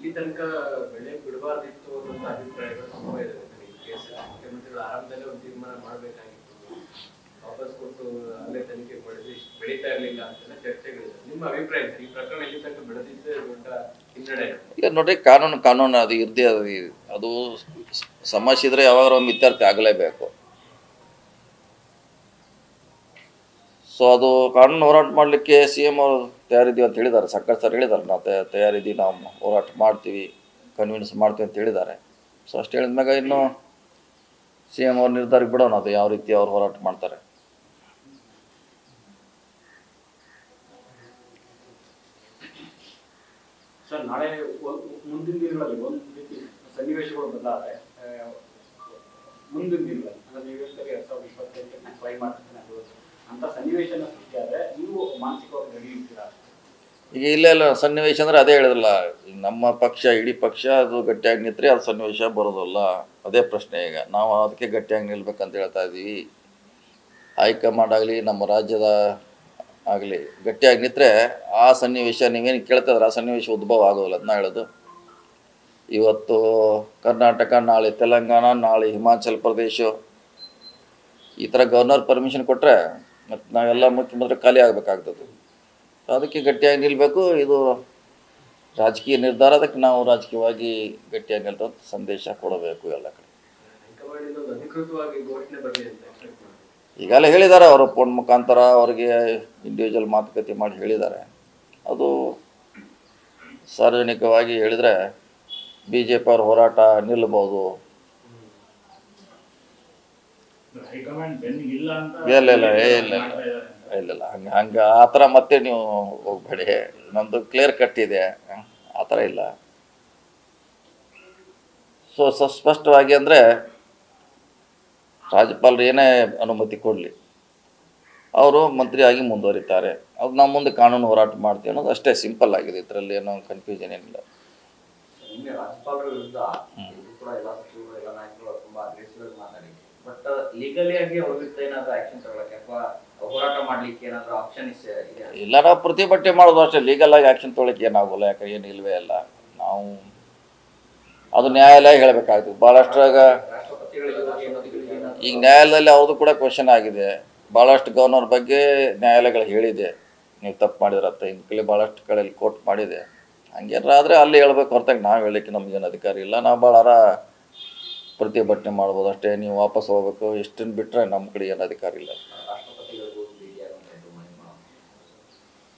ಇಲ್ಲಿ ತನಕ ಬೆಳೆ ಬಿಡಬಾರ್ದಿತ್ತು ಅನ್ನೋ ಅಭಿಪ್ರಾಯಗಳು ತುಂಬಾ ಇದೆ. ಮುಖ್ಯಮಂತ್ರಿಗಳು ಆರಂಭದಲ್ಲೇ ಒಂದು ತೀರ್ಮಾನ ಮಾಡಬೇಕಾಗಿತ್ತು, ವಾಪಸ್ ಕೊಟ್ಟು ಅಲ್ಲೇ ತನಿಖೆ ಮಾಡಿದ್ರೆ ಬೆಳೀತಾ ಇರಲಿಲ್ಲ ಅಂತೆಲ್ಲ ಚರ್ಚೆಗಳಿದೆ. ನಿಮ್ಮ ಅಭಿಪ್ರಾಯ ಈ ಪ್ರಕರಣ ಇಲ್ಲಿ ತನಕ ಬೆಳೆದಿದ್ದೇ ದೊಡ್ಡ ಹಿನ್ನಡೆ? ಇಲ್ಲ ನೋಡ್ರಿ, ಕಾನೂನು ಅದು ಇರ್ದೇ ಅದು ಸಮಸ್ಯೆ ಇದ್ರೆ ಯಾವಾಗ ಒಮ್ಮೆ ಇತ್ಯರ್ಥ ಆಗಲೇಬೇಕು. ಸೊ ಅದು ಕಾನೂನು ಹೋರಾಟ ಮಾಡಲಿಕ್ಕೆ CM ಅವರು ತಯಾರಿದ್ದೀವಿ ಅಂತ ಹೇಳಿದ್ದಾರೆ, ಸರ್ಕಾರ ಸರ್ ಹೇಳಿದ್ದಾರೆ, ನಾವು ತಯಾರಿದ್ದೀವಿ, ನಾವು ಹೋರಾಟ ಮಾಡ್ತೀವಿ, ಕನ್ವಿನ್ಸ್ ಮಾಡ್ತೀವಿ ಅಂತ ಹೇಳಿದ್ದಾರೆ. ಸೊ ಅಷ್ಟು ಹೇಳಿದ್ಮ್ಯಾಗ ಇನ್ನು CM ಅವ್ರ ನಿರ್ಧಾರಕ್ಕೆ ಬಿಡೋಣ, ಅದು ಯಾವ ರೀತಿ ಅವ್ರು ಹೋರಾಟ ಮಾಡ್ತಾರೆ. ಸರ್, ನಾಳೆ ಮುಂದಿನ ದಿನಗಳಲ್ಲಿ ಒಂದು ರೀತಿ ಸನ್ನಿವೇಶಗಳು ಬದಲಾದರೆ ಮುಂದಿನ ದಿನಗಳಲ್ಲಿ ಅಂದರೆ ನೀವು ಹೇಳ್ತಾರೆ 2028 ಟ್ರೈ ಮಾಡ್ತೀನಿ ಅಂತ ಸನ್ನಿವೇಶನ ಸೃಷ್ಟಿ ಆದರೆ ನೀವು ಮಾನಸಿಕವಾಗಿ ರೆಡಿ ಇರ್ತೀರಾ? ಈಗ ಇಲ್ಲ ಸನ್ನಿವೇಶ ಅಂದರೆ ಅದೇ ಹೇಳಿದ್ರಲ್ಲ, ಈಗ ನಮ್ಮ ಪಕ್ಷ ಇಡೀ ಪಕ್ಷ ಅದು ಗಟ್ಟಿಯಾಗಿ ನಿಂತರೆ ಅದು ಸನ್ನಿವೇಶ ಬರೋದಲ್ಲ, ಅದೇ ಪ್ರಶ್ನೆ. ಈಗ ನಾವು ಅದಕ್ಕೆ ಗಟ್ಟಿಯಾಗಿ ನಿಲ್ಬೇಕಂತ ಹೇಳ್ತಾ ಇದ್ದೀವಿ. ಹೈಕಮಾಂಡ್ ಆಗಲಿ ನಮ್ಮ ರಾಜ್ಯದ ಆಗಲಿ ಗಟ್ಟಿಯಾಗಿ ನಿಂತರೆ ಆ ಸನ್ನಿವೇಶ ನೀವೇನು ಕೇಳ್ತಿದ್ರೆ ಆ ಸನ್ನಿವೇಶ ಉದ್ಭವ ಆಗೋದಿಲ್ಲ. ಅದನ್ನ ಹೇಳೋದು, ಇವತ್ತು ಕರ್ನಾಟಕ, ನಾಳೆ ತೆಲಂಗಾಣ, ನಾಳೆ ಹಿಮಾಚಲ ಪ್ರದೇಶ, ಈ ಥರ ಗವರ್ನರ್ ಪರ್ಮಿಷನ್ ಕೊಟ್ಟರೆ ಮತ್ತು ನಾವೆಲ್ಲ ಮುಖ್ಯಮಂತ್ರಿ ಖಾಲಿ ಆಗಬೇಕಾಗ್ತದೆ. ಅದಕ್ಕೆ ಗಟ್ಟಿಯಾಗಿ ನಿಲ್ಲಬೇಕು. ಇದು ರಾಜಕೀಯ ನಿರ್ಧಾರ, ಅದಕ್ಕೆ ನಾವು ರಾಜಕೀಯವಾಗಿ ಗಟ್ಟಿಯಾಗಿ ನಿಲ್ತ ಸಂದೇಶ ಕೊಡಬೇಕು ಎಲ್ಲ ಕಡೆ. ಈಗಾಗಲೇ ಹೇಳಿದ್ದಾರೆ ಅವರು, ಫೋನ್ ಮುಖಾಂತರ ಅವ್ರಿಗೆ ಇಂಡಿವಿಜುವಲ್ ಮಾತುಕತೆ ಮಾಡಿ ಹೇಳಿದ್ದಾರೆ. ಅದು ಸಾರ್ವಜನಿಕವಾಗಿ ಹೇಳಿದರೆ BJP ಅವ್ರ ಹೋರಾಟ ನಿಲ್ಲಬಹುದು. ಇಲ್ಲ ಹಂಗೆ ಆ ಥರ ಮತ್ತೆ ನೀವು ಹೋಗ್ಬೇಡಿ, ನಮ್ಮದು ಕ್ಲಿಯರ್ ಕಟ್ ಇದೆ, ಆ ಥರ ಇಲ್ಲ. ಸೊ ಸ್ಪಷ್ಟವಾಗಿ ಅಂದರೆ ರಾಜ್ಯಪಾಲರು ಏನೇ ಅನುಮತಿ ಕೊಡಲಿ ಅವರು ಮಂತ್ರಿಯಾಗಿ ಮುಂದುವರಿತಾರೆ. ಅದು ನಾವು ಮುಂದೆ ಕಾನೂನು ಹೋರಾಟ ಮಾಡ್ತೀವಿ ಅನ್ನೋದು ಅಷ್ಟೇ, ಸಿಂಪಲ್ ಆಗಿದೆ, ಇದರಲ್ಲಿ ಏನೋ ಕನ್ಫ್ಯೂಷನ್ ಏನಿಲ್ಲ. ರಾಜ್ಯಪಾಲರ ವಿರುದ್ಧ ಕೂಡ ಎಲ್ಲ ಸಚಿವರು ಎಲ್ಲ ನಾಯಕರು ತುಂಬಾ ಅಗ್ರೆಸಿವ್ ಮಾತಾಡಿ, ಬಟ್ ಲೀಗಲಿ ಆಗಿ ಅವ್ರ ವಿರುದ್ಧ ಏನಾದ್ರು ಆಕ್ಷನ್ ತಗೊಳಕ್ಕೆ ಅಥವಾ ಹೋರಾಟ ಮಾಡ್ಲಿಕ್ಕೆ ಏನಾದ್ರು ಆಪ್ಷನ್ ಇದೆ? ಇಲ್ಲ, ನಾವು ಪ್ರತಿಭಟನೆ ಮಾಡೋದು ಅಷ್ಟೇ, ಲೀಗಲ್ ಆಗಿ ಆಕ್ಷನ್ ತೊಗೊಳಕ್ಕೆ ಏನಾಗೋಲ್ಲ. ಯಾಕಂದ್ರೆ ಏನು ಇಲ್ವೇ ಇಲ್ಲ, ನಾವು ಅದು ನ್ಯಾಯಾಲಯ ಹೇಳಬೇಕಾಗ್ತದೆ. ಭಾಳಷ್ಟ್ರಾಗ ಈಗ ನ್ಯಾಯಾಲಯದಲ್ಲಿ ಅವ್ರದ್ದು ಕೂಡ ಕ್ವಶನ್ ಆಗಿದೆ. ಭಾಳಷ್ಟು ಗವರ್ನರ್ ಬಗ್ಗೆ ನ್ಯಾಯಾಲಯಗಳು ಹೇಳಿದೆ, ನೀವು ತಪ್ಪು ಮಾಡಿದ್ರತ್ತ, ಇನ್ನು ಕಡೆ ಭಾಳಷ್ಟು ಕಡೆಯಲ್ಲಿ ಕೋರ್ಟ್ ಮಾಡಿದೆ. ಹಂಗೇನಾರ ಆದರೆ ಅಲ್ಲಿ ಹೇಳ್ಬೇಕು, ಹೊರತಾಗಿ ನಾವು ಹೇಳಲಿಕ್ಕೆ ನಮಗೇನು ಅಧಿಕಾರ ಇಲ್ಲ. ನಾವು ಭಾಳಾರ ಪ್ರತಿಭಟನೆ ಮಾಡ್ಬೋದು ಅಷ್ಟೇ, ನೀವು ವಾಪಸ್ ಹೋಗ್ಬೇಕು ಎಷ್ಟನ್ನು ಬಿಟ್ಟರೆ ನಮ್ಮ ಕಡೆ ಏನು ಅಧಿಕಾರ ಇಲ್ಲ.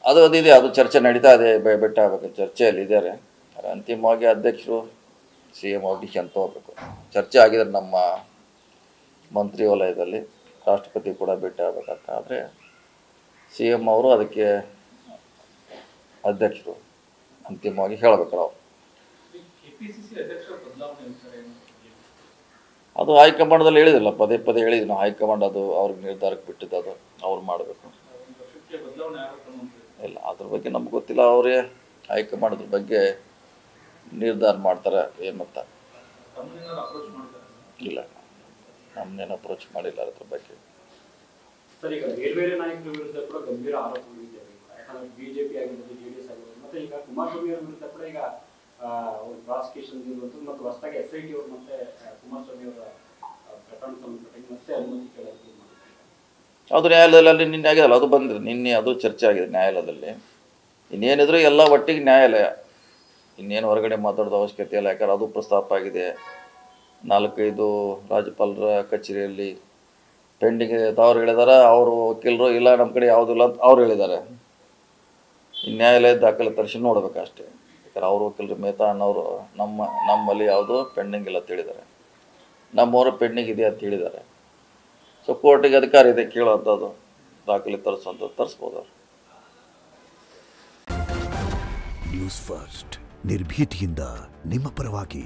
ಅದು ಅದಿದೆ, ಅದು ಚರ್ಚೆ ನಡೀತಾ ಇದೆ, ಬೆಟ್ಟ ಆಗಬೇಕು, ಚರ್ಚೆಯಲ್ಲಿ ಇದ್ದಾರೆ. ಅಂತಿಮವಾಗಿ ಅಧ್ಯಕ್ಷರು CM ಅವ್ರು ಡಿಸಿಷನ್ ತಗೋಬೇಕು. ಚರ್ಚೆ ಆಗಿದ್ರೆ ನಮ್ಮ ಮಂತ್ರಿ ವಲಯದಲ್ಲಿ ರಾಷ್ಟ್ರಪತಿ ಕೂಡ ಭೇಟಿ ಆಗಬೇಕಂತ. ಆದರೆ CM ಅವರು ಅದಕ್ಕೆ ಅಧ್ಯಕ್ಷರು ಅಂತಿಮವಾಗಿ ಹೇಳಬೇಕು. ಅವ್ರು ಅದು ಹೈಕಮಾಂಡದಲ್ಲಿ ಹೇಳಿದಿಲ್ಲ, ಪದೇ ಪದೇ ಹೇಳಿದ್ವಿ ನಾವು. ಹೈಕಮಾಂಡ್ ಅದು ಅವ್ರಿಗೆ ನಿರ್ಧಾರಕ್ಕೆ ಬಿಟ್ಟಿದ್ದು, ಅದು ಅವ್ರು ಮಾಡಬೇಕು. ಇಲ್ಲ, ಅದ್ರ ಬಗ್ಗೆ ನಮ್ಗೆ ಗೊತ್ತಿಲ್ಲ. ಅವರೇ ಹೈಕಮಾಂಡ್ ಅದ್ರ ಬಗ್ಗೆ ನಿರ್ಧಾರ ಮಾಡ್ತಾರೆ ಏನಂತ. ಇಲ್ಲ, ನಮ್ಮನ್ನೇನು ಅಪ್ರೋಚ್ ಮಾಡಿಲ್ಲ ಅದ್ರ ಬಗ್ಗೆ. ಸರ್, ಈಗ ಬೇರೆ ನಾಯಕರ ವಿರುದ್ಧ ಕೂಡ ಗಂಭೀರ ಆರೋಪಗಳಿದೆ. ಯಾಕಂದ್ರೆ BJP ಆಗಿರ್ಬೋದು, JDS ಆಗಿರ್ಬೋದು, ಮತ್ತೆ ಈಗ ಕುಮಾರಸ್ವಾಮಿ ಅವರ ವಿರುದ್ಧ ಕೂಡ ಈಗ ಪ್ರಾಸಿಕ್ಯೂಷನ್ ಇರುವಂಥದ್ದು ಮತ್ತು ಹೊಸದಾಗಿ SIT ಅವರು ಮತ್ತೆ ಕುಮಾರಸ್ವಾಮಿ ಅವರ ಪ್ರಕರಣ ಸಂಬಂಧಪಟ್ಟ ಮತ್ತೆ ಅನುಮತಿ ಕೇಳೋದು. ಅದು ನ್ಯಾಯಾಲಯದಲ್ಲಿ ನಿನ್ನೆ ಆಗಿದಲ್ಲ, ಅದು ಬಂದಿದೆ ನಿನ್ನೆ, ಅದು ಚರ್ಚೆ ಆಗಿದೆ ನ್ಯಾಯಾಲಯದಲ್ಲಿ. ಇನ್ನೇನಿದ್ರು ಎಲ್ಲ ಒಟ್ಟಿಗೆ ನ್ಯಾಯಾಲಯ, ಇನ್ನೇನು ಹೊರಗಡೆ ಮಾತಾಡೋದು ಅವಶ್ಯಕತೆ ಇಲ್ಲ. ಯಾಕಂದ್ರೆ ಅದು ಪ್ರಸ್ತಾಪ ಆಗಿದೆ. 4-5 ರಾಜ್ಯಪಾಲರ ಕಚೇರಿಯಲ್ಲಿ ಪೆಂಡಿಂಗ್ ಇದೆ ಅಂತ ಅವ್ರು ಹೇಳಿದ್ದಾರೆ. ಅವರು ವಕೀಲರು ಇಲ್ಲ ನಮ್ಮ ಕಡೆ ಯಾವುದಿಲ್ಲ ಅಂತ ಅವ್ರು ಹೇಳಿದ್ದಾರೆ. ಈ ನ್ಯಾಯಾಲಯದ ದಾಖಲೆ ತರಿಸಿ ನೋಡ್ಬೇಕಷ್ಟೇ. ಯಾಕಂದ್ರೆ ಅವ್ರ ವಕೀಲರು ಮೆಹ್ತಾ ಅನ್ನೋರು ನಮ್ಮಲ್ಲಿ ಯಾವುದೂ ಪೆಂಡಿಂಗ್ ಇಲ್ಲ ಅಂತ ಹೇಳಿದ್ದಾರೆ, ನಮ್ಮವರು ಪೆಂಡಿಂಗ್ ಇದೆ ಅಂತ ಹೇಳಿದ್ದಾರೆ. ಸೊ ಕೋರ್ಟಿಗೆ ಅಧಿಕಾರ ಇದೆ ಕೇಳುವಂಥದ್ದು, ದಾಖಲೆ ತರಿಸುವಂಥದ್ದು ತರಿಸ್ಬೋದು. ನ್ಯೂಸ್ ಫಸ್ಟ್ ನಿರ್ಭೀತಿಯಿಂದ ನಿಮ್ಮ ಪರವಾಗಿ.